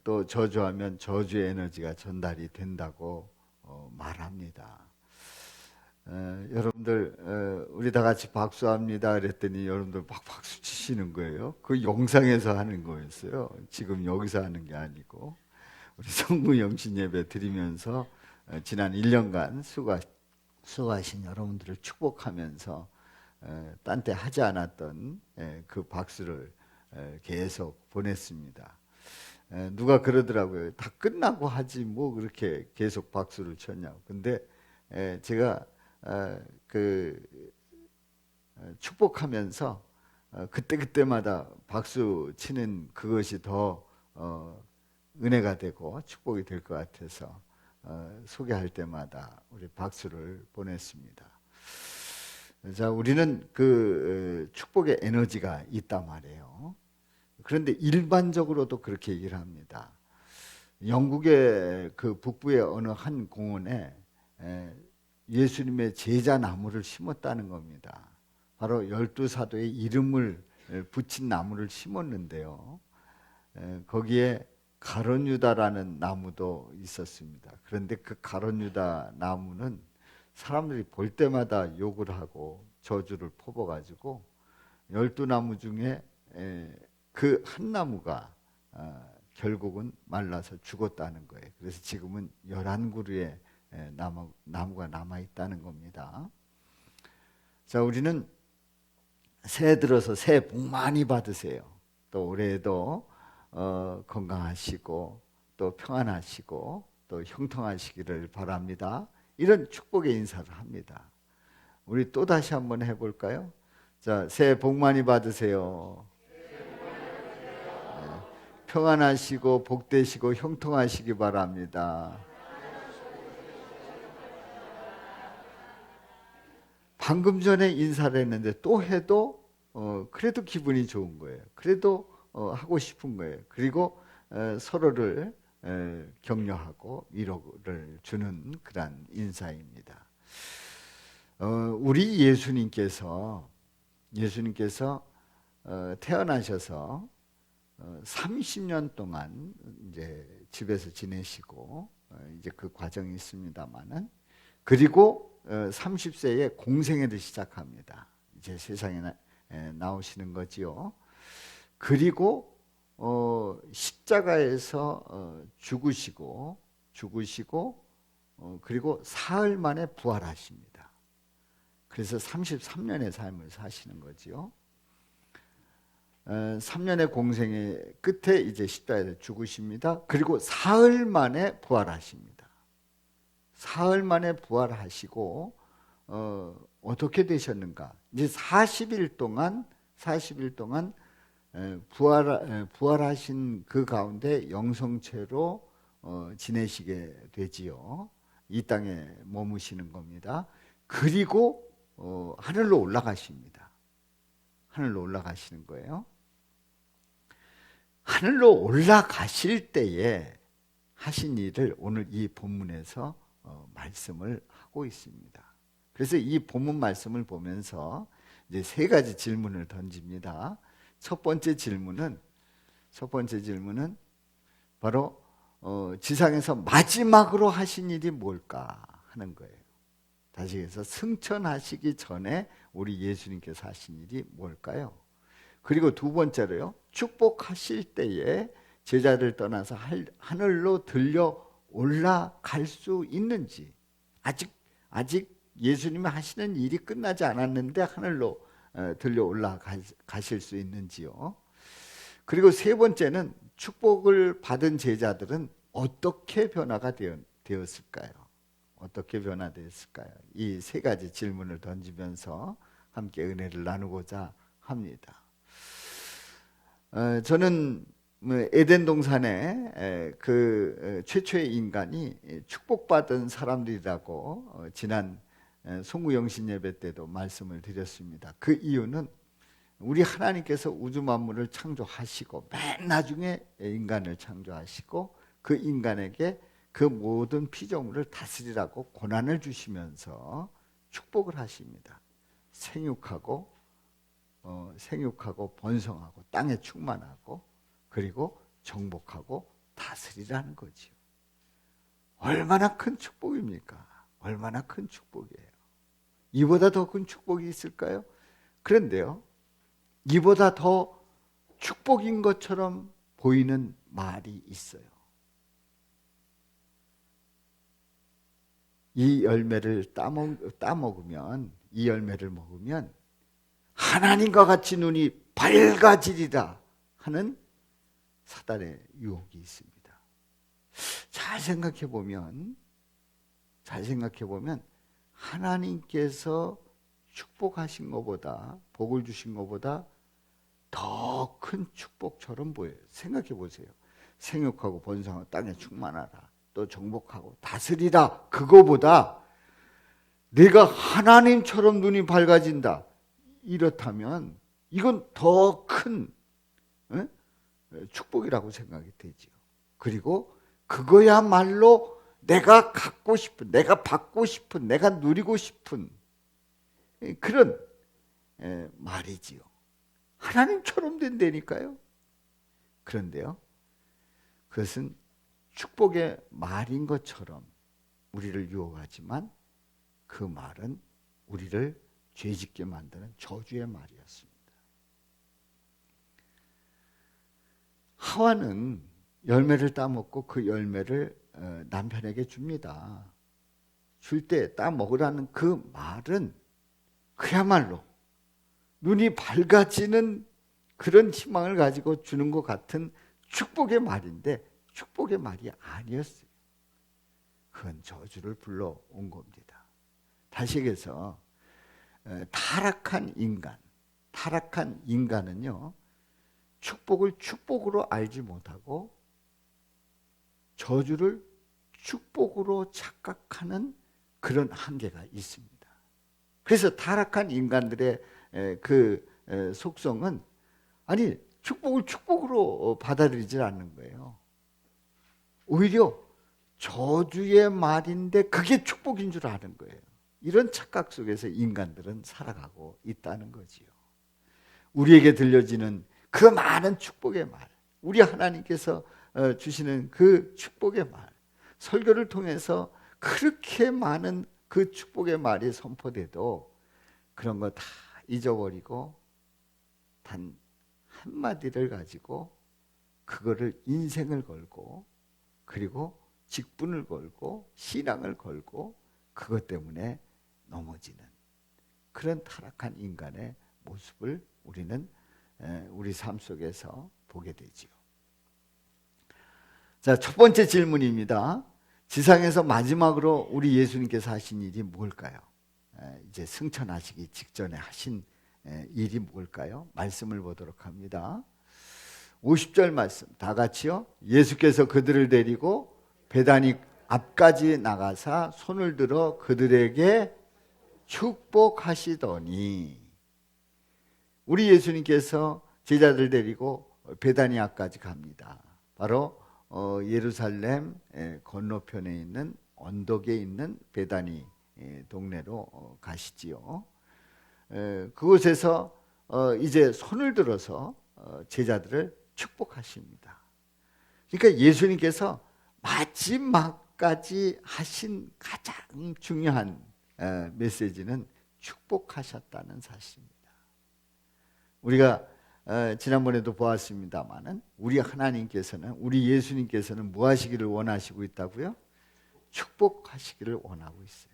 또 저주하면 저주의 에너지가 전달이 된다고 말합니다. 여러분들 우리 다 같이 박수합니다 그랬더니 여러분들 막 박수 치시는 거예요. 그 영상에서 하는 거였어요. 지금 여기서 하는 게 아니고 우리 성부 영신 예배 드리면서 지난 1년간 수고하신 여러분들을 축복하면서 딴 때 하지 않았던 그 박수를 계속 보냈습니다. 누가 그러더라고요. 다 끝나고 하지 뭐 그렇게 계속 박수를 쳤냐고. 근데 제가 그 축복하면서 그때그때마다 박수 치는 그것이 더 은혜가 되고 축복이 될 것 같아서 소개할 때마다 우리 박수를 보냈습니다. 자, 우리는 그 축복의 에너지가 있단 말이에요. 그런데 일반적으로도 그렇게 얘기를 합니다. 영국의 그 북부의 어느 한 공원에 예수님의 제자 나무를 심었다는 겁니다. 바로 12사도의 이름을 붙인 나무를 심었는데요. 거기에 가론유다라는 나무도 있었습니다. 그런데 그 가론유다 나무는 사람들이 볼 때마다 욕을 하고 저주를 퍼부어가지고 12나무 중에 그 한 나무가 결국은 말라서 죽었다는 거예요. 그래서 지금은 11그루의 나무가 남아있다는 겁니다. 자, 우리는 새해 들어서 새해 복 많이 받으세요. 또 올해에도 건강하시고 또 평안하시고 또 형통하시기를 바랍니다. 이런 축복의 인사를 합니다. 우리 또 다시 한번 해볼까요? 자, 새해 복 많이 받으세요. 평안하시고 복되시고 형통하시기 바랍니다. 방금 전에 인사를 했는데 또 해도 그래도 기분이 좋은 거예요. 그래도 하고 싶은 거예요. 그리고 서로를 격려하고 위로를 주는 그런 인사입니다. 우리 예수님께서 태어나셔서 30년 동안 이제 집에서 지내시고 이제 그 과정이 있습니다만은 그리고 30세에 공생애를 시작합니다. 이제 세상에 나오시는 거지요. 그리고 십자가에서 죽으시고 그리고 사흘 만에 부활하십니다. 그래서 33년의 삶을 사시는 거지요. 3년의 공생의 끝에 이제 십자가에서 죽으십니다. 그리고 사흘 만에 부활하십니다. 사흘 만에 부활하시고 어떻게 되셨는가? 이제 40일 동안 부활하신 그 가운데 영성체로 지내시게 되지요. 이 땅에 머무시는 겁니다. 그리고 하늘로 올라가십니다. 하늘로 올라가시는 거예요. 하늘로 올라가실 때에 하신 일을 오늘 이 본문에서 말씀을 하고 있습니다. 그래서 이 본문 말씀을 보면서 이제 세 가지 질문을 던집니다. 첫 번째 질문은 바로 지상에서 마지막으로 하신 일이 뭘까 하는 거예요. 다시 해서 승천하시기 전에 우리 예수님께서 하신 일이 뭘까요? 그리고 두 번째로요, 축복하실 때에 제자들 떠나서 하늘로 들려 올라갈 수 있는지, 아직 예수님이 하시는 일이 끝나지 않았는데 하늘로 들려 올라가실 수 있는지요. 그리고 세 번째는 축복을 받은 제자들은 어떻게 변화가 되었을까요? 어떻게 변화됐을까요? 이 세 가지 질문을 던지면서 함께 은혜를 나누고자 합니다. 저는 에덴 동산에 그 최초의 인간이 축복받은 사람들이라고 지난 송구영신 예배 때도 말씀을 드렸습니다. 그 이유는 우리 하나님께서 우주 만물을 창조하시고 맨 나중에 인간을 창조하시고 그 인간에게 그 모든 피조물을 다스리라고 고난을 주시면서 축복을 하십니다. 생육하고 번성하고 땅에 충만하고 그리고 정복하고 다스리라는 거지요. 얼마나 큰 축복입니까? 얼마나 큰 축복이에요. 이보다 더 큰 축복이 있을까요? 그런데요, 이보다 더 축복인 것처럼 보이는 말이 있어요. 이 열매를 따먹으면, 이 열매를 먹으면 하나님과 같이 눈이 밝아지리라 하는 사단의 유혹이 있습니다. 잘 생각해 보면 하나님께서 축복하신 것보다, 복을 주신 것보다 더 큰 축복처럼 보여요. 생각해 보세요. 생육하고 번성하고 땅에 충만하라, 또 정복하고 다스리라, 그거보다 내가 하나님처럼 눈이 밝아진다, 이렇다면 이건 더 큰 축복이라고 생각이 되죠. 그리고 그거야말로 내가 갖고 싶은, 내가 받고 싶은, 내가 누리고 싶은 그런 말이지요. 하나님처럼 된다니까요. 그런데요, 그것은 축복의 말인 것처럼 우리를 유혹하지만 그 말은 우리를 죄짓게 만드는 저주의 말이었습니다. 하와는 열매를 따먹고 그 열매를 남편에게 줍니다. 줄 때 따먹으라는 그 말은 그야말로 눈이 밝아지는 그런 희망을 가지고 주는 것 같은 축복의 말인데 축복의 말이 아니었어요. 그건 저주를 불러온 겁니다. 다시 얘기해서 타락한 인간은요, 축복을 축복으로 알지 못하고 저주를 축복으로 착각하는 그런 한계가 있습니다. 그래서 타락한 인간들의 그 속성은, 아니, 축복을 축복으로 받아들이질 않는 거예요. 오히려 저주의 말인데 그게 축복인 줄 아는 거예요. 이런 착각 속에서 인간들은 살아가고 있다는 거지요. 우리에게 들려지는 그 많은 축복의 말, 우리 하나님께서 주시는 그 축복의 말, 설교를 통해서 그렇게 많은 그 축복의 말이 선포돼도 그런 거 다 잊어버리고 단 한마디를 가지고 그거를 인생을 걸고, 그리고 직분을 걸고 신앙을 걸고 그것 때문에 넘어지는 그런 타락한 인간의 모습을 우리는 우리 삶 속에서 보게 되지요. 자, 첫 번째 질문입니다. 지상에서 마지막으로 우리 예수님께서 하신 일이 뭘까요? 이제 승천하시기 직전에 하신 일이 뭘까요? 말씀을 보도록 합니다. 50절 말씀 다 같이요. 예수께서 그들을 데리고 베다니 앞까지 나가사 손을 들어 그들에게 축복하시더니, 우리 예수님께서 제자들 데리고 베다니아까지 갑니다. 바로 예루살렘 건너편에 있는 언덕에 있는 베다니 동네로 가시지요. 그곳에서 이제 손을 들어서 제자들을 축복하십니다. 그러니까 예수님께서 마지막까지 하신 가장 중요한 메시지는 축복하셨다는 사실입니다. 우리가 지난번에도 보았습니다마는 우리 하나님께서는, 우리 예수님께서는 뭐 하시기를 원하시고 있다고요? 축복하시기를 원하고 있어요.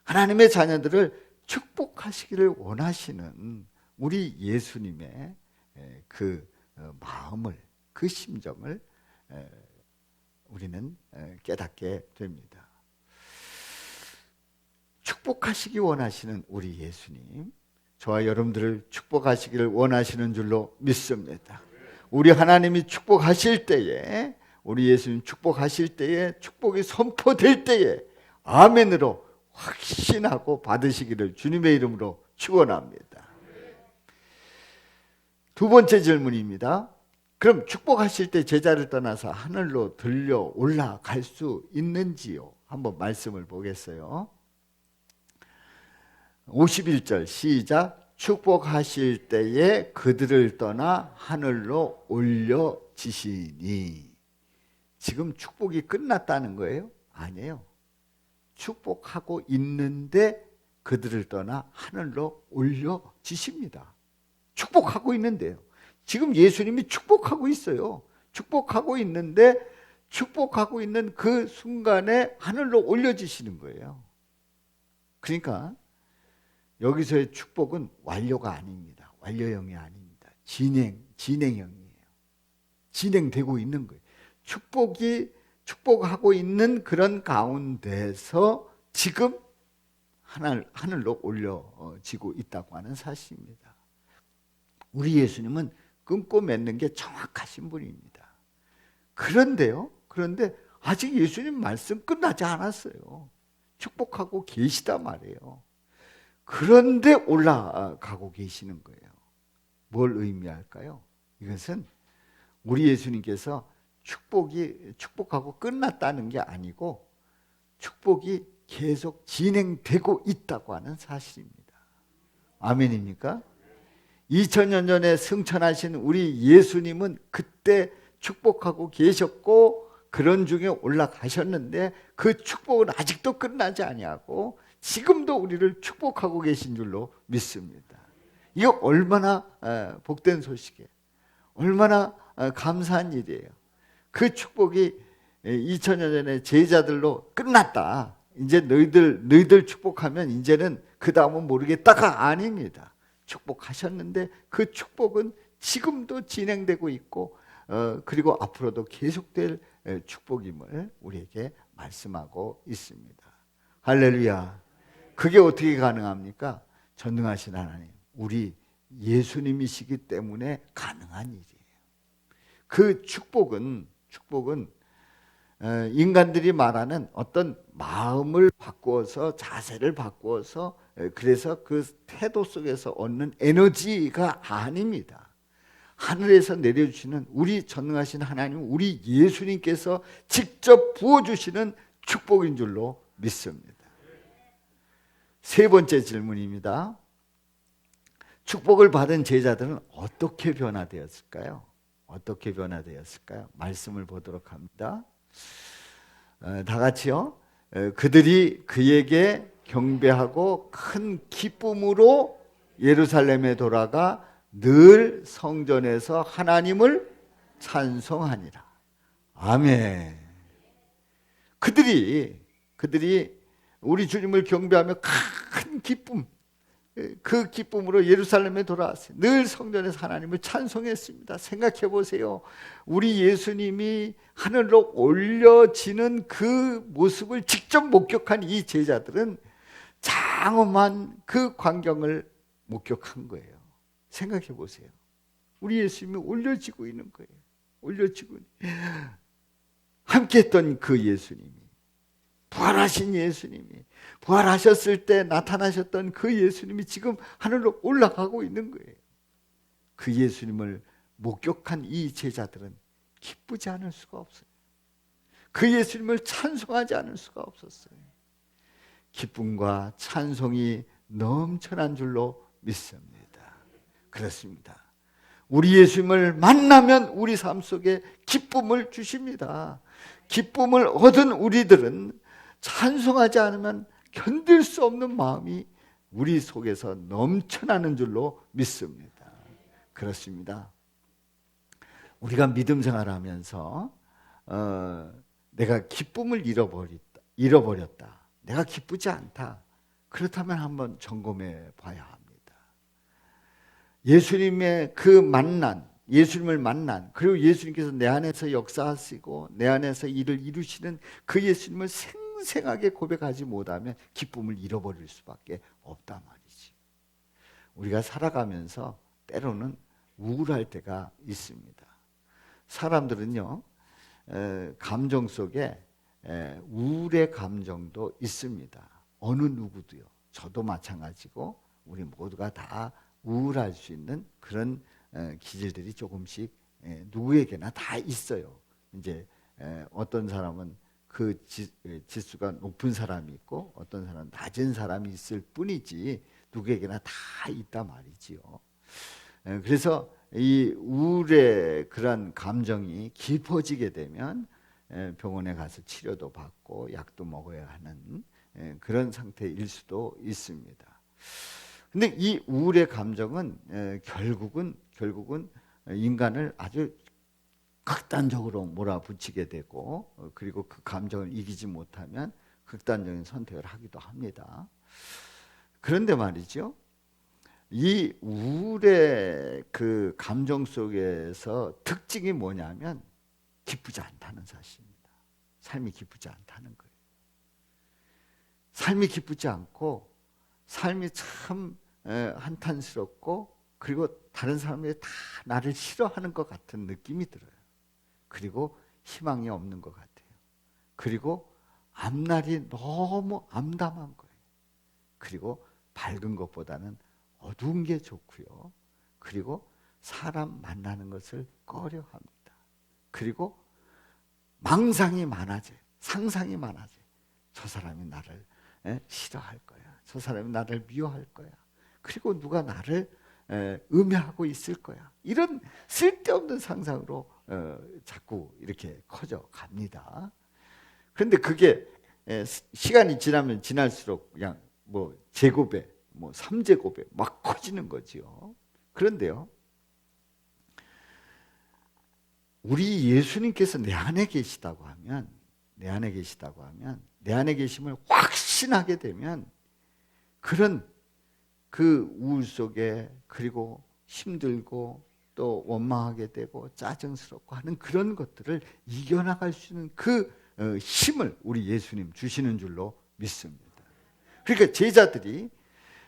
하나님의 자녀들을 축복하시기를 원하시는 우리 예수님의 그 마음을, 그 심정을 우리는 깨닫게 됩니다. 축복하시기 원하시는 우리 예수님, 저와 여러분들을 축복하시기를 원하시는 줄로 믿습니다. 우리 하나님이 축복하실 때에, 우리 예수님 축복하실 때에, 축복이 선포될 때에 아멘으로 확신하고 받으시기를 주님의 이름으로 축원합니다. 두 번째 질문입니다. 그럼 축복하실 때 제자를 떠나서 하늘로 들려 올라갈 수 있는지요? 한번 말씀을 보겠어요. 51절 시작. 축복하실 때에 그들을 떠나 하늘로 올려 올려지시니. 지금 축복이 끝났다는 거예요? 아니에요. 축복하고 있는데 그들을 떠나 하늘로 올려지십니다. 축복하고 있는데요. 지금 예수님이 축복하고 있어요. 축복하고 있는데 축복하고 있는 그 순간에 하늘로 올려지시는 거예요. 그러니까 여기서의 축복은 완료가 아닙니다. 완료형이 아닙니다. 진행형이에요. 진행되고 있는 거예요. 축복하고 있는 그런 가운데서 지금 하늘로 올려지고 있다고 하는 사실입니다. 우리 예수님은 끊고 맺는 게 정확하신 분입니다. 그런데 아직 예수님 말씀 끝나지 않았어요. 축복하고 계시단 말이에요. 그런데 올라가고 계시는 거예요. 뭘 의미할까요? 이것은 우리 예수님께서 축복하고 끝났다는 게 아니고 축복이 계속 진행되고 있다고 하는 사실입니다. 아멘입니까? 2000년 전에 승천하신 우리 예수님은 그때 축복하고 계셨고 그런 중에 올라가셨는데 그 축복은 아직도 끝나지 아니하고 지금도 우리를 축복하고 계신 줄로 믿습니다. 이거 얼마나 복된 소식이에요. 얼마나 감사한 일이에요. 그 축복이 2000년 전에 제자들로 끝났다. 이제 너희들 축복하면 이제는 그 다음은 모르겠다가 아닙니다. 축복하셨는데 그 축복은 지금도 진행되고 있고 그리고 앞으로도 계속될 축복임을 우리에게 말씀하고 있습니다. 할렐루야. 그게 어떻게 가능합니까? 전능하신 하나님, 우리 예수님이시기 때문에 가능한 일이에요. 그 축복은 인간들이 말하는 어떤 마음을 바꾸어서 자세를 바꾸어서 그래서 그 태도 속에서 얻는 에너지가 아닙니다. 하늘에서 내려주시는 우리 전능하신 하나님, 우리 예수님께서 직접 부어주시는 축복인 줄로 믿습니다. 세 번째 질문입니다. 축복을 받은 제자들은 어떻게 변화되었을까요? 어떻게 변화되었을까요? 말씀을 보도록 합니다. 다 같이요. 그들이 그에게 경배하고 큰 기쁨으로 예루살렘에 돌아가 늘 성전에서 하나님을 찬송하니라. 아멘. 그들이 우리 주님을 경배하며 큰 기쁨, 그 기쁨으로 예루살렘에 돌아왔어요. 늘 성전에서 하나님을 찬송했습니다. 생각해 보세요. 우리 예수님이 하늘로 올려지는 그 모습을 직접 목격한 이 제자들은 장엄한 그 광경을 목격한 거예요. 생각해 보세요. 우리 예수님이 올려지고 있는 거예요. 올려지고 함께했던 그 예수님이, 부활하신 예수님이, 부활하셨을 때 나타나셨던 그 예수님이 지금 하늘로 올라가고 있는 거예요. 그 예수님을 목격한 이 제자들은 기쁘지 않을 수가 없어요. 그 예수님을 찬송하지 않을 수가 없었어요. 기쁨과 찬송이 넘쳐난 줄로 믿습니다. 그렇습니다. 우리 예수님을 만나면 우리 삶 속에 기쁨을 주십니다. 기쁨을 얻은 우리들은 찬송하지 않으면 견딜 수 없는 마음이 우리 속에서 넘쳐나는 줄로 믿습니다. 그렇습니다. 우리가 믿음 생활하면서 내가 기쁨을 잃어버렸다. 내가 기쁘지 않다. 그렇다면 한번 점검해 봐야 합니다. 예수님의 그 만난, 예수님을 만난, 그리고 예수님께서 내 안에서 역사하시고 내 안에서 일을 이루시는 그 예수님을 생생하게 고백하지 못하면 기쁨을 잃어버릴 수밖에 없단 말이지. 우리가 살아가면서 때로는 우울할 때가 있습니다. 사람들은요, 감정 속에 우울의 감정도 있습니다. 어느 누구도요. 저도 마찬가지고 우리 모두가 다 우울할 수 있는 그런 기질들이 조금씩 누구에게나 다 있어요. 이제 어떤 사람은 그 지수가 높은 사람이 있고 어떤 사람은 낮은 사람이 있을 뿐이지 누구에게나 다 있단 말이지요. 그래서 이 우울의 그런 감정이 깊어지게 되면 병원에 가서 치료도 받고 약도 먹어야 하는 그런 상태일 수도 있습니다. 근데 이 우울의 감정은 결국은 인간을 아주 극단적으로 몰아붙이게 되고, 그리고 그 감정을 이기지 못하면 극단적인 선택을 하기도 합니다. 그런데 말이죠, 이 우울의 그 감정 속에서 특징이 뭐냐면 기쁘지 않다는 사실입니다. 삶이 기쁘지 않다는 거예요. 삶이 기쁘지 않고 삶이 참 한탄스럽고, 그리고 다른 사람들이 다 나를 싫어하는 것 같은 느낌이 들어요. 그리고 희망이 없는 것 같아요. 그리고 앞날이 너무 암담한 거예요. 그리고 밝은 것보다는 어두운 게 좋고요. 그리고 사람 만나는 것을 꺼려합니다. 그리고 망상이 많아져요. 상상이 많아져요. 저 사람이 나를 싫어할 거야. 저 사람이 나를 미워할 거야. 그리고 누가 나를 음해하고 있을 거야. 이런 쓸데없는 상상으로 자꾸 이렇게 커져 갑니다. 그런데 그게 시간이 지나면 지날수록 그냥 뭐 제곱에 뭐 3제곱에 막 커지는 거지요. 그런데요, 우리 예수님께서 내 안에 계시다고 하면, 내 안에 계심을 확신하게 되면 그런 그 우울 속에, 그리고 힘들고 또 원망하게 되고 짜증스럽고 하는 그런 것들을 이겨나갈 수 있는 그 힘을 우리 예수님 주시는 줄로 믿습니다. 그러니까 제자들이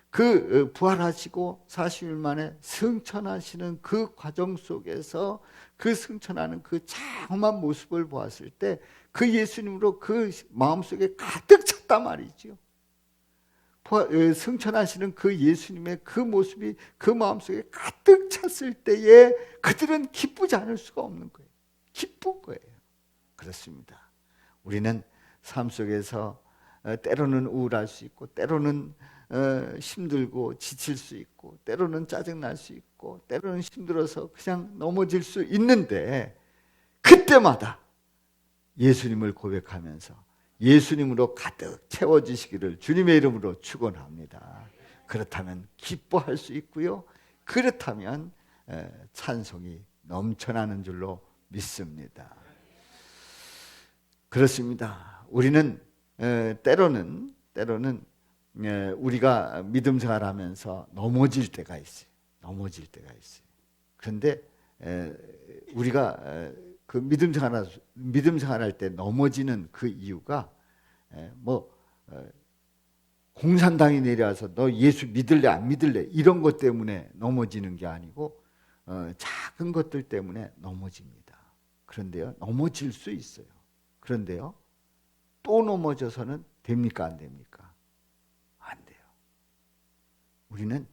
그 부활하시고 40일 만에 승천하시는 그 과정 속에서 그 승천하는 그 장엄한 모습을 보았을 때 그 예수님으로 그 마음속에 가득 찼단 말이죠. 승천하시는 그 예수님의 그 모습이 그 마음속에 가득 찼을 때에 그들은 기쁘지 않을 수가 없는 거예요. 기쁜 거예요. 그렇습니다. 우리는 삶 속에서 때로는 우울할 수 있고, 때로는 힘들고 지칠 수 있고, 때로는 짜증날 수 있고, 때로는 힘들어서 그냥 넘어질 수 있는데, 그때마다 예수님을 고백하면서 예수님으로 가득 채워지시기를 주님의 이름으로 축원합니다. 그렇다면 기뻐할 수 있고요, 그렇다면 찬송이 넘쳐나는 줄로 믿습니다. 그렇습니다. 우리는 때로는 우리가 믿음 생활하면서 넘어질 때가 있어요. 그런데 우리가 그 믿음 생활할 때 넘어지는 그 이유가 공산당이 내려와서 너 예수 믿을래 안 믿을래 이런 것 때문에 넘어지는 게 아니고 작은 것들 때문에 넘어집니다. 그런데요, 넘어질 수 있어요. 그런데요, 또 넘어져서는 됩니까 안 됩니까? 안 돼요. 우리는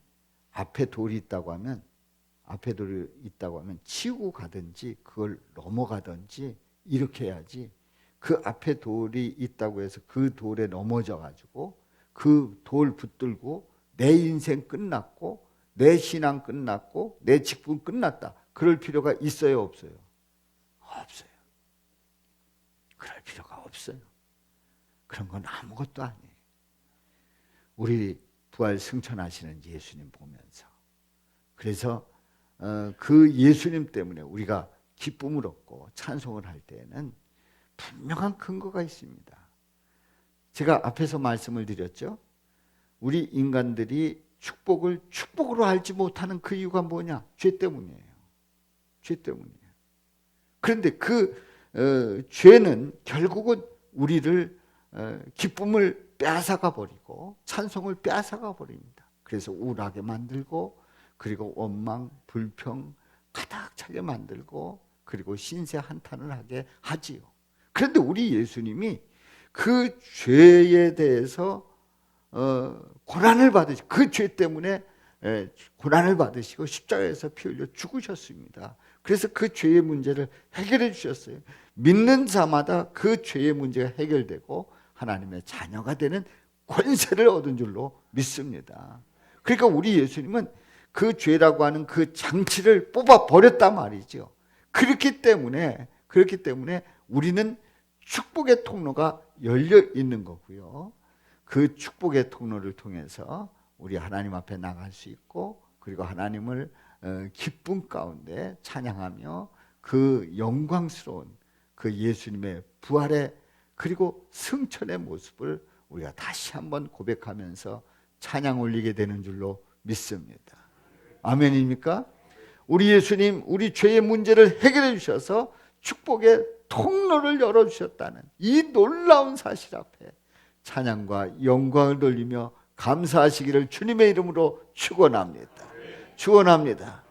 앞에 돌이 있다고 하면 치우고 가든지 그걸 넘어가든지 이렇게 해야지, 그 앞에 돌이 있다고 해서 그 돌에 넘어져 가지고 그 돌 붙들고 내 인생 끝났고 내 신앙 끝났고 내 직분 끝났다, 그럴 필요가 있어요 없어요? 없어요. 그럴 필요가 없어요. 그런 건 아무것도 아니에요. 우리 부활 승천하시는 예수님 보면서, 그래서 그 예수님 때문에 우리가 기쁨을 얻고 찬송을 할 때에는 분명한 근거가 있습니다. 제가 앞에서 말씀을 드렸죠. 우리 인간들이 축복을 축복으로 알지 못하는 그 이유가 뭐냐? 죄 때문이에요. 그런데 그 죄는 결국은 우리를 기쁨을 빼앗아가 버리고 찬송을 빼앗아가 버립니다. 그래서 우울하게 만들고, 그리고 원망, 불평 가득 차게 만들고, 그리고 신세 한탄을 하게 하지요. 그런데 우리 예수님이 그 죄에 대해서 고난을 받으시고, 그 죄 때문에 고난을 받으시고 십자가에서 피 흘려 죽으셨습니다. 그래서 그 죄의 문제를 해결해 주셨어요. 믿는 자마다 그 죄의 문제가 해결되고 하나님의 자녀가 되는 권세를 얻은 줄로 믿습니다. 그러니까 우리 예수님은 그 죄라고 하는 그 장치를 뽑아 버렸단 말이죠. 그렇기 때문에 우리는 축복의 통로가 열려 있는 거고요. 그 축복의 통로를 통해서 우리 하나님 앞에 나갈 수 있고, 그리고 하나님을 기쁨 가운데 찬양하며 그 영광스러운 그 예수님의 부활의 그리고 승천의 모습을 우리가 다시 한번 고백하면서 찬양 올리게 되는 줄로 믿습니다. 아멘입니까? 우리 예수님, 우리 죄의 문제를 해결해 주셔서 축복의 통로를 열어주셨다는 이 놀라운 사실 앞에 찬양과 영광을 돌리며 감사하시기를 주님의 이름으로 축원합니다. 축원합니다.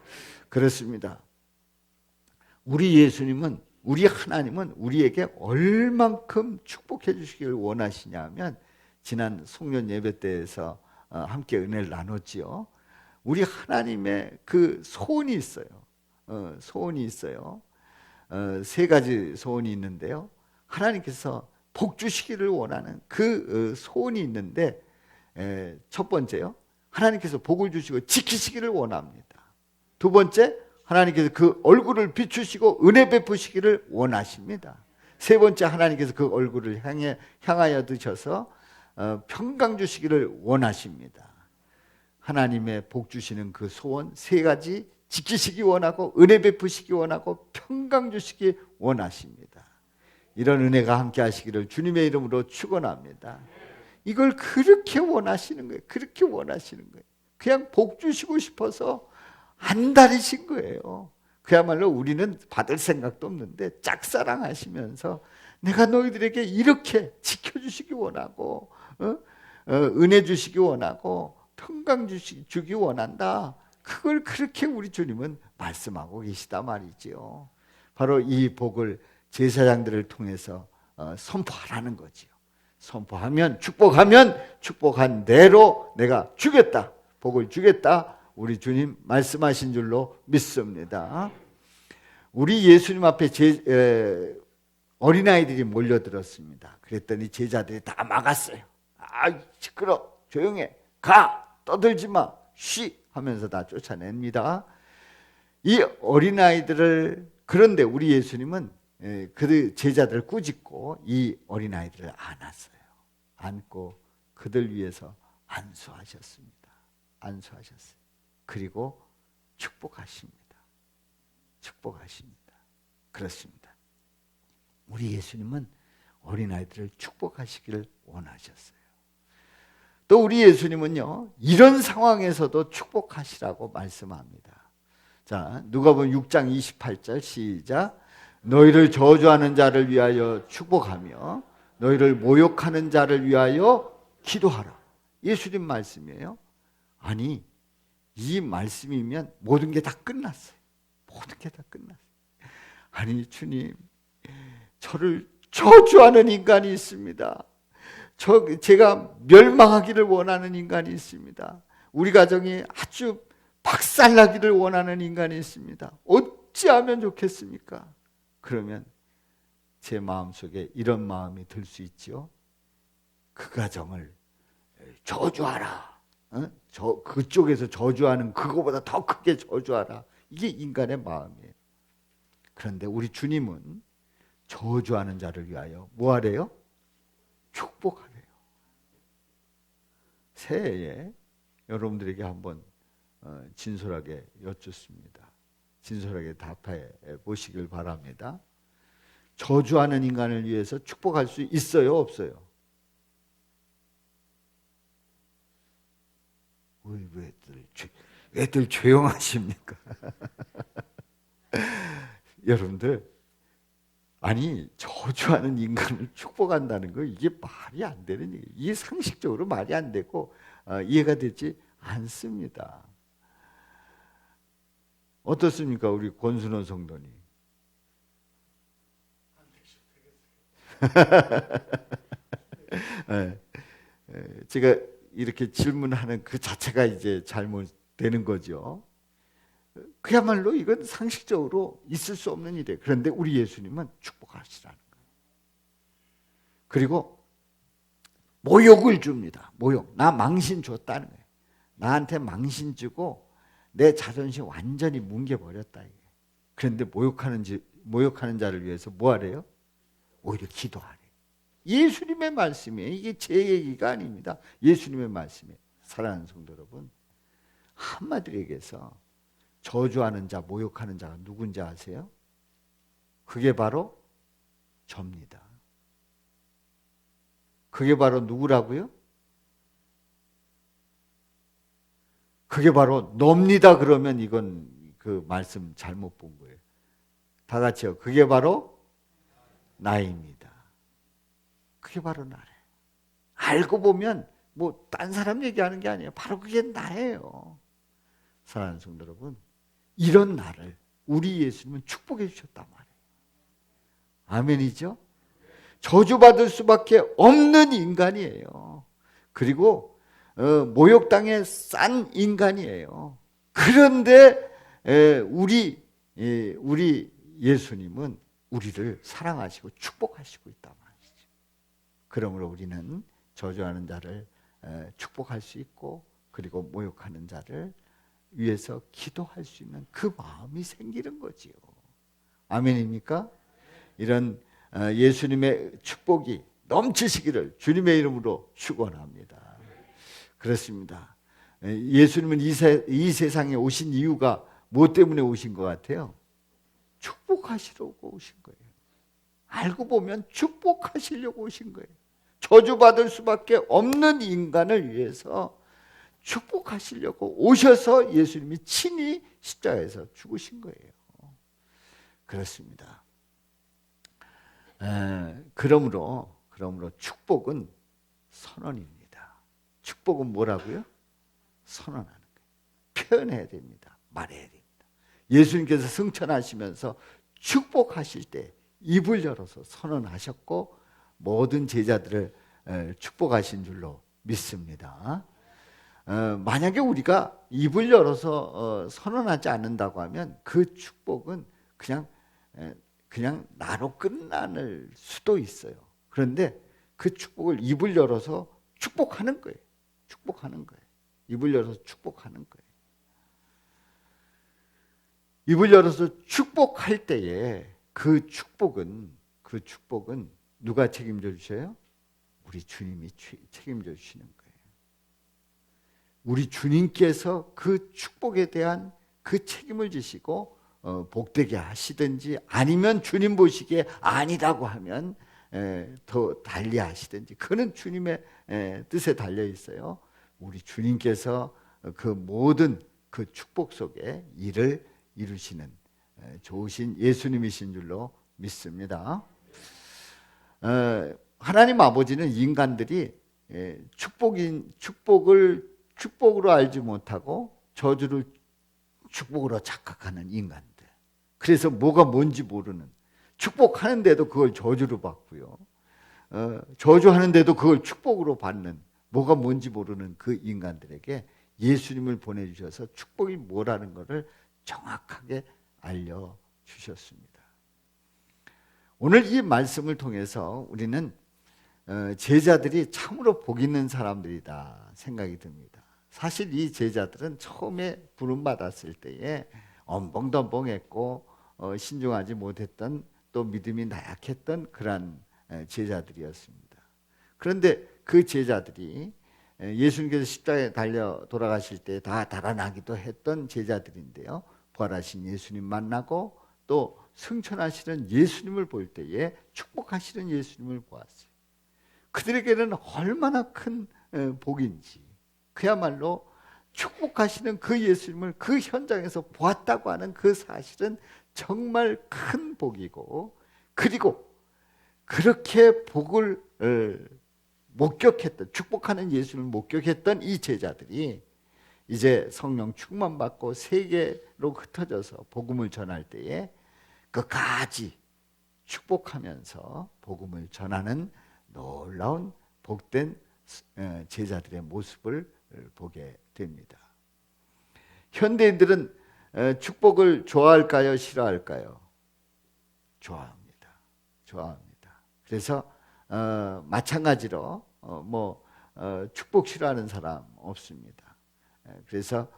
그렇습니다. 우리 예수님은, 우리 하나님은 우리에게 얼만큼 축복해 주시기를 원하시냐 하면, 지난 송년 예배 때에서 함께 은혜를 나눴지요. 우리 하나님의 그 소원이 있어요. 소원이 있어요. 세 가지 소원이 있는데요. 하나님께서 복 주시기를 원하는 그 소원이 있는데, 첫 번째요, 하나님께서 복을 주시고 지키시기를 원합니다. 두 번째, 하나님께서 그 얼굴을 비추시고 은혜 베푸시기를 원하십니다. 세 번째, 하나님께서 그 얼굴을 향하여 드셔서 평강 주시기를 원하십니다. 하나님의 복 주시는 그 소원 세 가지 지키시기 원하고, 은혜 베푸시기 원하고, 평강 주시기 원하십니다. 이런 은혜가 함께 하시기를 주님의 이름으로 축원합니다. 이걸 그렇게 원하시는 거예요. 그렇게 원하시는 거예요. 그냥 복 주시고 싶어서 안달이신 거예요. 그야말로 우리는 받을 생각도 없는데 짝사랑하시면서 내가 너희들에게 이렇게 지켜주시기 원하고, 은혜 주시기 원하고, 평강 주기 원한다. 그걸 그렇게 우리 주님은 말씀하고 계시다 말이지요. 바로 이 복을 제사장들을 통해서 선포하라는 거지요. 선포하면, 축복하면 축복한 대로 내가 주겠다, 복을 주겠다, 우리 주님 말씀하신 줄로 믿습니다. 우리 예수님 앞에 어린아이들이 몰려들었습니다. 그랬더니 제자들이 다 막았어요. 아, 시끄러, 조용해, 가, 떠들지 마, 쉬 하면서 다 쫓아냅니다. 이 어린아이들을, 그런데 우리 예수님은 그 제자들을 꾸짖고 이 어린아이들을 안았어요. 안고 그들 위해서 안수하셨습니다. 안수하셨어요. 그리고 축복하십니다. 축복하십니다. 그렇습니다. 우리 예수님은 어린아이들을 축복하시기를 원하셨어요. 또 우리 예수님은요, 이런 상황에서도 축복하시라고 말씀합니다. 자, 누가복음 6장 28절 시작. 너희를 저주하는 자를 위하여 축복하며 너희를 모욕하는 자를 위하여 기도하라. 예수님 말씀이에요. 아니, 이 말씀이면 모든 게 다 끝났어요. 모든 게 다 끝났어요. 아니, 주님, 저를 저주하는 인간이 있습니다. 제가 멸망하기를 원하는 인간이 있습니다. 우리 가정이 아주 박살나기를 원하는 인간이 있습니다. 어찌하면 좋겠습니까? 그러면 제 마음속에 이런 마음이 들 수 있죠. 그 가정을 저주하라. 그쪽에서 저주하는 그거보다 더 크게 저주하라. 이게 인간의 마음이에요. 그런데 우리 주님은 저주하는 자를 위하여 뭐 하래요? 축복하래요. 새해에 여러분들에게 한번 진솔하게 여쭙습니다. 진솔하게 답해 보시길 바랍니다. 저주하는 인간을 위해서 축복할 수 있어요, 없어요? 왜들 조용하십니까? 여러분들, 아니, 저주하는 인간을 축복한다는 거, 이게 말이 안 되는 얘기예요. 이게 상식적으로 말이 안 되고 이해가 되지 않습니다. 어떻습니까, 우리 권순원 성도님? 제가 이렇게 질문하는 그 자체가 이제 잘못되는 거죠. 그야말로 이건 상식적으로 있을 수 없는 일이에요. 그런데 우리 예수님은 축복하시라는 거예요. 그리고 모욕을 줍니다. 모욕. 나 망신 줬다는 거예요. 나한테 망신 주고 내 자존심 완전히 뭉개버렸다. 그런데 모욕하는 자를 위해서 뭐 하래요? 오히려 기도하래. 예수님의 말씀이에요. 이게 제 얘기가 아닙니다. 예수님의 말씀이에요. 사랑하는 성도 여러분, 한마디로 얘기해서 저주하는 자, 모욕하는 자가 누군지 아세요? 그게 바로 접니다. 그게 바로 누구라고요? 그게 바로 놉니다. 그러면 이건 그 말씀 잘못 본 거예요. 다 같이요. 그게 바로 나입니다. 그게 바로 나래요. 알고 보면 뭐 딴 사람 얘기하는 게 아니에요. 바로 그게 나예요. 사랑하는 성도 여러분, 이런 나를 우리 예수님은 축복해 주셨단 말이에요. 아멘이죠? 저주받을 수밖에 없는 인간이에요. 그리고 모욕당에 싼 인간이에요. 그런데 우리 예수님은 우리를 사랑하시고 축복하시고 있단 말이죠. 그러므로 우리는 저주하는 자를 축복할 수 있고, 그리고 모욕하는 자를 위해서 기도할 수 있는 그 마음이 생기는 거지요. 아멘입니까? 이런 예수님의 축복이 넘치시기를 주님의 이름으로 축원합니다. 그렇습니다. 예수님은 이 세상에 오신 이유가 뭐 때문에 오신 것 같아요? 축복하시려고 오신 거예요. 알고 보면 축복하시려고 오신 거예요. 저주받을 수밖에 없는 인간을 위해서 축복하시려고 오셔서 예수님이 친히 십자가에서 죽으신 거예요. 그렇습니다. 그러므로 축복은 선언입니다. 축복은 뭐라고요? 선언하는 거예요. 표현해야 됩니다. 말해야 됩니다. 예수님께서 승천하시면서 축복하실 때 입을 열어서 선언하셨고, 모든 제자들을 축복하신 줄로 믿습니다. 만약에 우리가 입을 열어서 선언하지 않는다고 하면 그 축복은 그냥 나로 끝날 수도 있어요. 그런데 그 축복을 입을 열어서 축복하는 거예요. 축복하는 거예요. 입을 열어서 축복하는 거예요. 입을 열어서 축복할 때에 그 축복은 누가 책임져 주셔요? 우리 주님이 책임져 주시는 거예요. 우리 주님께서 그 축복에 대한 그 책임을 지시고 복되게 하시든지, 아니면 주님 보시기에 아니라고 하면 더 달리 하시든지, 그는 주님의 뜻에 달려 있어요. 우리 주님께서 그 모든 그 축복 속에 일을 이루시는 좋으신 예수님이신 줄로 믿습니다. 하나님 아버지는 인간들이 축복으로 알지 못하고 저주를 축복으로 착각하는 인간들. 그래서 뭐가 뭔지 모르는, 축복하는데도 그걸 저주로 받고요, 저주하는데도 그걸 축복으로 받는, 뭐가 뭔지 모르는 그 인간들에게 예수님을 보내주셔서 축복이 뭐라는 것을 정확하게 알려주셨습니다. 오늘 이 말씀을 통해서 우리는 제자들이 참으로 복 있는 사람들이다 생각이 듭니다. 사실 이 제자들은 처음에 부름받았을 때에 엄벙덤벙했고 신중하지 못했던, 또 믿음이 나약했던 그러한 제자들이었습니다. 그런데 그 제자들이 예수님께서 십자가에 달려 돌아가실 때 다 달아나기도 했던 제자들인데요, 부활하신 예수님 만나고 또 승천하시는 예수님을 볼 때에 축복하시는 예수님을 보았어요. 그들에게는 얼마나 큰 복인지, 그야말로 축복하시는 그 예수님을 그 현장에서 보았다고 하는 그 사실은 정말 큰 복이고, 그리고 그렇게 복을 목격했던, 축복하는 예수님을 목격했던 이 제자들이 이제 성령 충만받고 세계로 흩어져서 복음을 전할 때에 끝까지 축복하면서 복음을 전하는 놀라운 복된 제자들의 모습을 보게 됩니다. 현대인들은 축복을 좋아할까요? 싫어할까요? 좋아합니다. 그래서 마찬가지로 축복 싫어하는 사람 없습니다. 그래서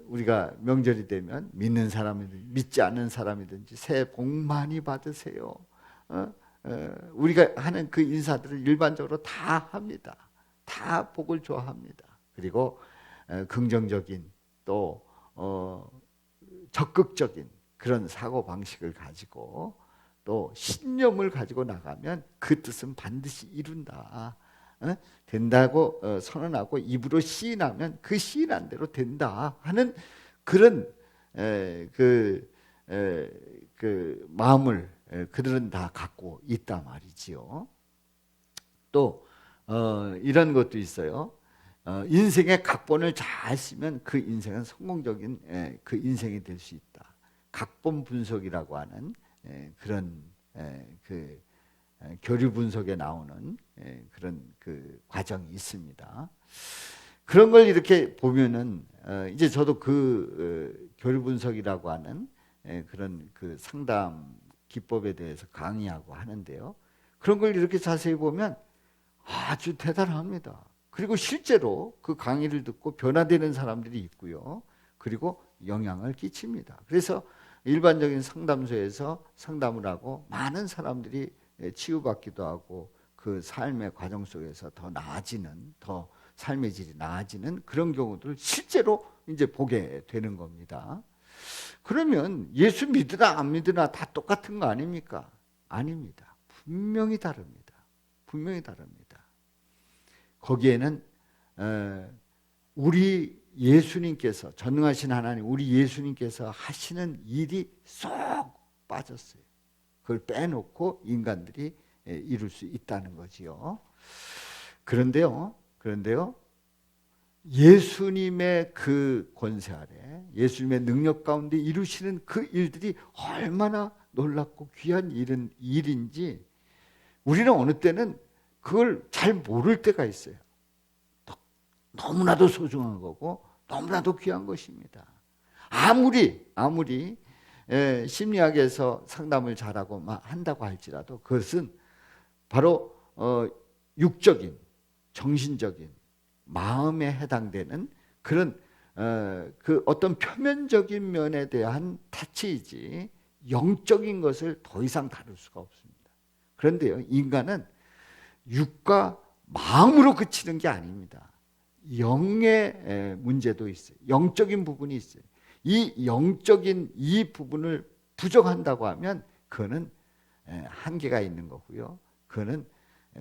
우리가 명절이 되면 믿는 사람이든지 믿지 않는 사람이든지 새해 복 많이 받으세요. 우리가 하는 그 인사들을 일반적으로 다 합니다. 다 복을 좋아합니다. 그리고 긍정적인 또 적극적인 그런 사고 방식을 가지고 또 신념을 가지고 나가면 그 뜻은 반드시 이룬다. 된다고 선언하고 입으로 시인하면 그 시인한 대로 된다 하는 그런 그 마음을 그들은 다 갖고 있단 말이지요. 또 이런 것도 있어요. 인생의 각본을 잘 쓰면 그 인생은 성공적인 그 인생이 될 수 있다. 각본 분석이라고 하는 그런 그 교류 분석에 나오는 그런 그 과정이 있습니다. 그런 걸 이렇게 보면은 이제 저도 그 교류 분석이라고 하는 그런 그 상담 기법에 대해서 강의하고 하는데요. 그런 걸 이렇게 자세히 보면 아주 대단합니다. 그리고 실제로 그 강의를 듣고 변화되는 사람들이 있고요. 그리고 영향을 끼칩니다. 그래서 일반적인 상담소에서 상담을 하고 많은 사람들이 치유받기도 하고 그 삶의 과정 속에서 더 나아지는, 더 삶의 질이 나아지는 그런 경우들을 실제로 이제 보게 되는 겁니다. 그러면 예수 믿으나 안 믿으나 다 똑같은 거 아닙니까? 아닙니다. 분명히 다릅니다. 분명히 다릅니다. 거기에는 우리 예수님께서, 전능하신 하나님 우리 예수님께서 하시는 일이 쏙 빠졌어요. 그걸 빼놓고 인간들이 이룰 수 있다는 거지요. 그런데요, 예수님의 그 권세 아래, 예수님의 능력 가운데 이루시는 그 일들이 얼마나 놀랍고 귀한 일인지 우리는 어느 때는 그걸 잘 모를 때가 있어요. 너무나도 소중한 거고 너무나도 귀한 것입니다. 아무리 심리학에서 상담을 잘하고 한다고 할지라도 그것은 바로 육적인, 정신적인, 마음에 해당되는 그런 그 어떤 표면적인 면에 대한 타치이지 영적인 것을 더 이상 다룰 수가 없습니다. 그런데요, 인간은 육과 마음으로 그치는 게 아닙니다. 영의 문제도 있어요. 영적인 부분이 있어요. 이 영적인 이 부분을 부정한다고 하면 그거는 한계가 있는 거고요. 그거는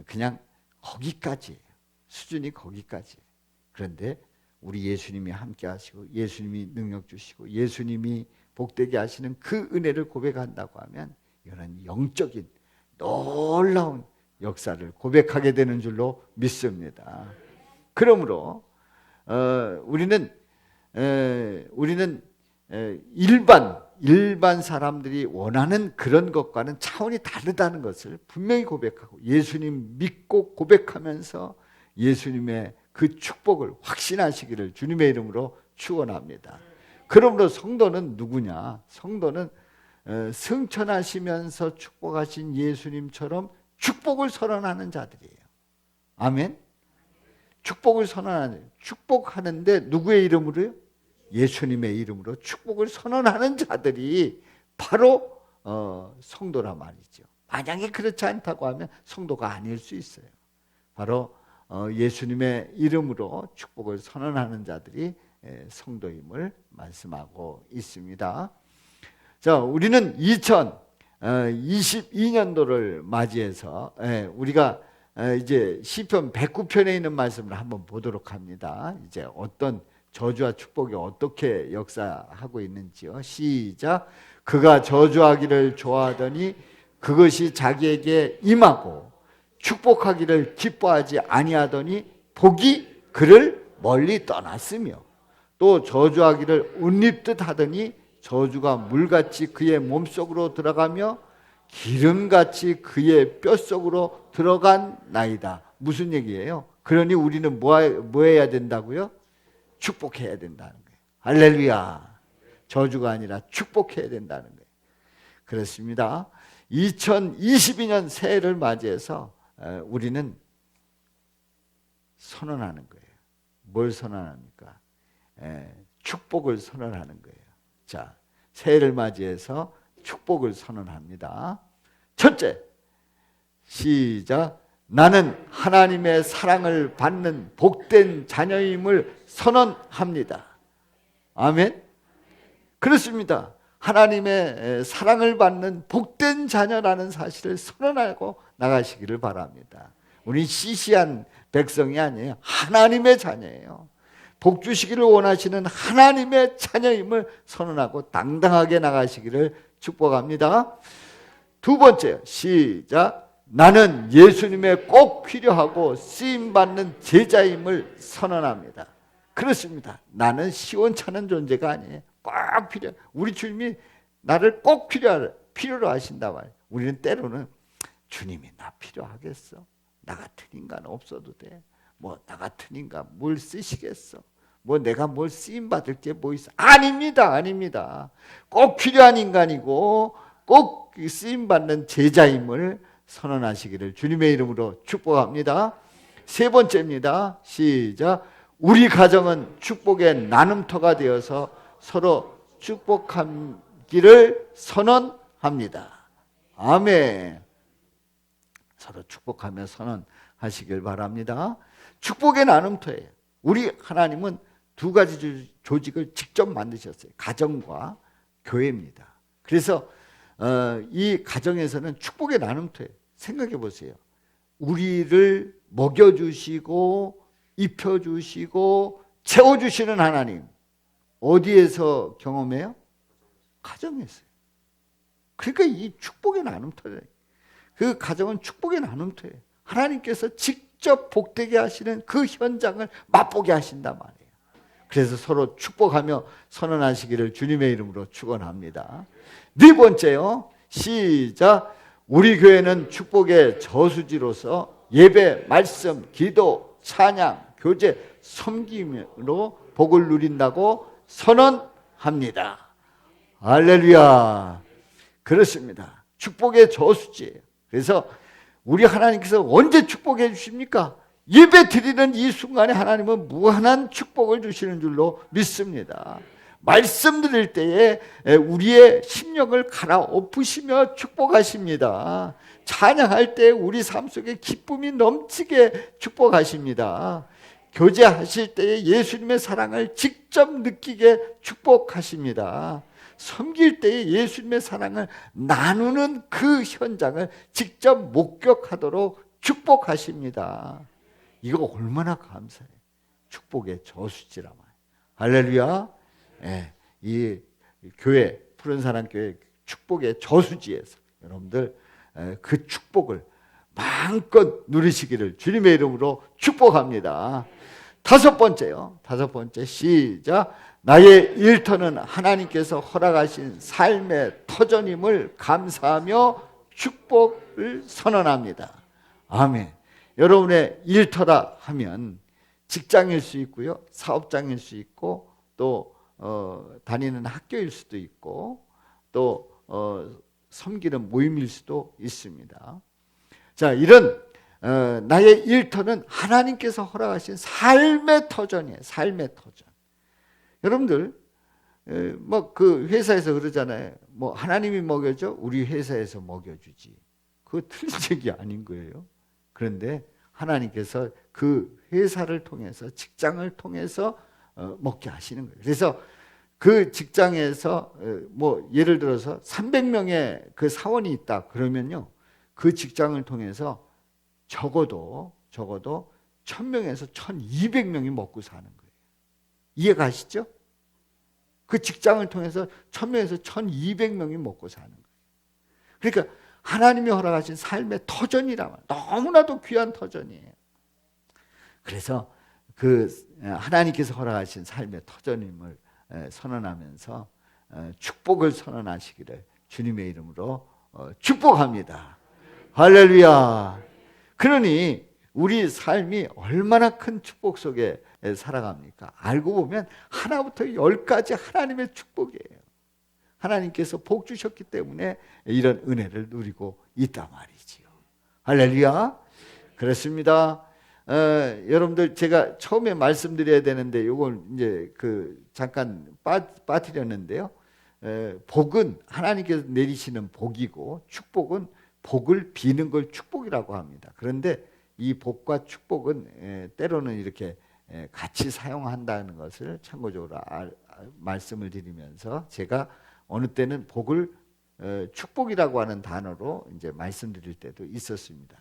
그냥 거기까지예요. 수준이 거기까지예요. 그런데 우리 예수님이 함께 하시고 예수님이 능력 주시고 예수님이 복되게 하시는 그 은혜를 고백한다고 하면 이거는 영적인 놀라운 역사를 고백하게 되는 줄로 믿습니다. 그러므로 우리는 일반 사람들이 원하는 그런 것과는 차원이 다르다는 것을 분명히 고백하고 예수님 믿고 고백하면서 예수님의 그 축복을 확신하시기를 주님의 이름으로 축원합니다. 그러므로 성도는 누구냐? 성도는 승천하시면서 축복하신 예수님처럼 축복을 선언하는 자들이에요. 아멘. 축복을 선언하는, 축복하는데 누구의 이름으로요? 예수님의 이름으로 축복을 선언하는 자들이 바로 성도라 말이죠. 만약에 그렇지 않다고 하면 성도가 아닐 수 있어요. 바로 예수님의 이름으로 축복을 선언하는 자들이 성도임을 말씀하고 있습니다. 자, 우리는 2022년도를 맞이해서 우리가 이제 시편 109편에 있는 말씀을 한번 보도록 합니다. 이제 어떤 저주와 축복이 어떻게 역사하고 있는지요. 시작. 그가 저주하기를 좋아하더니 그것이 자기에게 임하고 축복하기를 기뻐하지 아니하더니 복이 그를 멀리 떠났으며 또 저주하기를 옷입듯 하더니 저주가 물같이 그의 몸속으로 들어가며 기름같이 그의 뼛속으로 들어간 나이다. 무슨 얘기예요? 그러니 우리는 뭐 해야 된다고요? 축복해야 된다는 거예요. 할렐루야. 저주가 아니라 축복해야 된다는 거예요. 그렇습니다. 2022년 새해를 맞이해서 우리는 선언하는 거예요. 뭘 선언합니까? 축복을 선언하는 거예요. 자, 새해를 맞이해서 축복을 선언합니다. 첫째, 시작. 나는 하나님의 사랑을 받는 복된 자녀임을 선언합니다. 아멘. 그렇습니다. 하나님의 사랑을 받는 복된 자녀라는 사실을 선언하고 나가시기를 바랍니다. 우리 시시한 백성이 아니에요. 하나님의 자녀예요. 복 주시기를 원하시는 하나님의 자녀임을 선언하고 당당하게 나가시기를 축복합니다. 두 번째, 시작. 나는 예수님의 꼭 필요하고 쓰임받는 제자임을 선언합니다. 그렇습니다. 나는 시원찮은 존재가 아니에요. 꼭 필요. 우리 주님이 나를 꼭 필요로 하신다 말이에요. 우리는 때로는 주님이 나 필요하겠어? 나 같은 인간 없어도 돼. 뭐 나 같은 인간 뭘 쓰시겠어? 뭐 내가 뭘 쓰임 받을 게 뭐 있어? 아닙니다, 아닙니다. 꼭 필요한 인간이고 꼭 쓰임 받는 제자임을 선언하시기를 주님의 이름으로 축복합니다. 세 번째입니다. 시작. 우리 가정은 축복의 나눔터가 되어서 서로 축복하기를 선언합니다. 아멘. 서로 축복하며 선언하시길 바랍니다. 축복의 나눔터예요. 우리 하나님은 두 가지 조직을 직접 만드셨어요. 가정과 교회입니다. 그래서 이 가정에서는 축복의 나눔터예요. 생각해 보세요. 우리를 먹여주시고 입혀주시고 채워주시는 하나님 어디에서 경험해요? 가정에서요. 그러니까 이 축복의 나눔터예요. 그 가정은 축복의 나눔터예요. 하나님께서 직접 복되게 하시는 그 현장을 맛보게 하신단 말이에요. 그래서 서로 축복하며 선언하시기를 주님의 이름으로 축원합니다. 네 번째요. 시작. 우리 교회는 축복의 저수지로서 예배, 말씀, 기도, 찬양, 교제, 섬김으로 복을 누린다고 선언합니다. 할렐루야. 그렇습니다. 축복의 저수지예요. 그래서 우리 하나님께서 언제 축복해 주십니까? 예배 드리는 이 순간에 하나님은 무한한 축복을 주시는 줄로 믿습니다. 말씀 드릴 때에 우리의 심령을 갈아엎으시며 축복하십니다. 찬양할 때 우리 삶 속에 기쁨이 넘치게 축복하십니다. 교제하실 때에 예수님의 사랑을 직접 느끼게 축복하십니다. 섬길 때에 예수님의 사랑을 나누는 그 현장을 직접 목격하도록 축복하십니다. 이거 얼마나 감사해요. 축복의 저수지라 말이에요. 할렐루야. 예, 이 교회, 푸른사랑교회 축복의 저수지에서 여러분들 그 축복을 마음껏 누리시기를 주님의 이름으로 축복합니다. 다섯 번째요. 다섯 번째 시작. 나의 일터는 하나님께서 허락하신 삶의 터전임을 감사하며 축복을 선언합니다. 아멘. 여러분의 일터라 하면 직장일 수 있고요, 사업장일 수 있고, 또 다니는 학교일 수도 있고, 또 섬기는 모임일 수도 있습니다. 자, 이런 나의 일터는 하나님께서 허락하신 삶의 터전이에요. 삶의 터전. 여러분들 뭐 그 회사에서 그러잖아요. 뭐 하나님이 먹여줘, 우리 회사에서 먹여주지. 그거 틀린 얘기 아닌 거예요. 그런데 하나님께서 그 회사를 통해서, 직장을 통해서 먹게 하시는 거예요. 그래서 그 직장에서 뭐 예를 들어서 300명의 그 사원이 있다 그러면요, 그 직장을 통해서 적어도 1000명에서 1200명이 먹고 사는 거예요. 이해가시죠? 그 직장을 통해서 1000명에서 1200명이 먹고 사는 거예요. 그러니까 하나님이 허락하신 삶의 터전이란 말이에요. 너무나도 귀한 터전이에요. 그래서 그 하나님께서 허락하신 삶의 터전임을 선언하면서 축복을 선언하시기를 주님의 이름으로 축복합니다. 할렐루야. 그러니 우리 삶이 얼마나 큰 축복 속에 살아갑니까? 알고 보면 하나부터 10까지 하나님의 축복이에요. 하나님께서 복 주셨기 때문에 이런 은혜를 누리고 있단 말이지요. 할렐루야. 그렇습니다. 여러분들 제가 처음에 말씀드려야 되는데 요걸 이제 잠깐 빠뜨렸는데요. 복은 하나님께서 내리시는 복이고 축복은 복을 비는 걸 축복이라고 합니다. 그런데 이 복과 축복은 때로는 이렇게 같이 사용한다는 것을 참고적으로 말씀을 드리면서 제가 어느 때는 복을 축복이라고 하는 단어로 이제 말씀드릴 때도 있었습니다.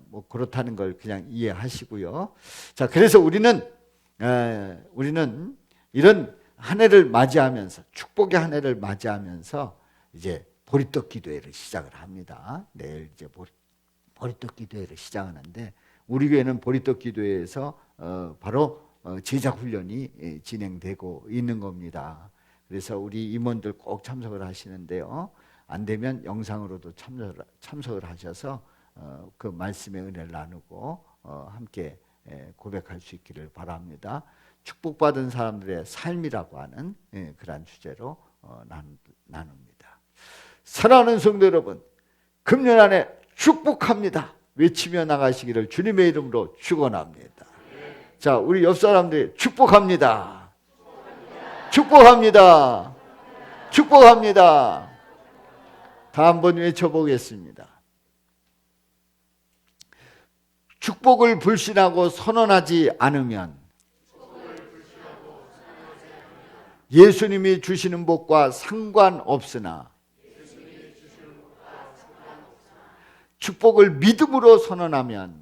뭐 그렇다는 걸 그냥 이해하시고요. 자, 그래서 우리는 이런 한 해를 맞이하면서 축복의 한 해를 맞이하면서 이제 보리떡 기도회를 시작을 합니다. 내일 이제 보리떡 기도회를 시작하는데 우리 교회는 보리떡 기도회에서 바로 제자 훈련이 진행되고 있는 겁니다. 그래서 우리 임원들 꼭 참석을 하시는데요. 안 되면 영상으로도 참석을 하셔서 그 말씀의 은혜를 나누고 함께 고백할 수 있기를 바랍니다. 축복받은 사람들의 삶이라고 하는 그러한 주제로 나눕니다. 사랑하는 성도 여러분, 금년 안에 축복합니다 외치며 나가시기를 주님의 이름으로 축원합니다. 자, 우리 옆 사람들이 축복합니다. 축복합니다. 축복합니다. 다 한번 외쳐보겠습니다. 축복을 불신하고 선언하지 않으면 예수님이 주시는 복과 상관없으나 축복을 믿음으로 선언하면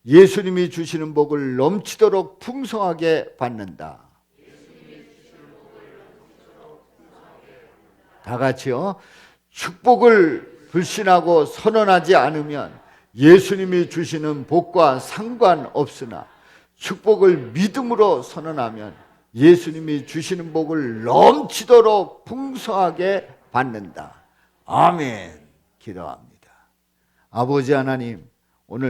예수님이 주시는 복을 넘치도록 풍성하게 받는다. 다 같이요. 축복을 불신하고 선언하지 않으면 예수님이 주시는 복과 상관없으나 축복을 믿음으로 선언하면 예수님이 주시는 복을 넘치도록 풍성하게 받는다. 아멘. 기도합니다. 아버지 하나님,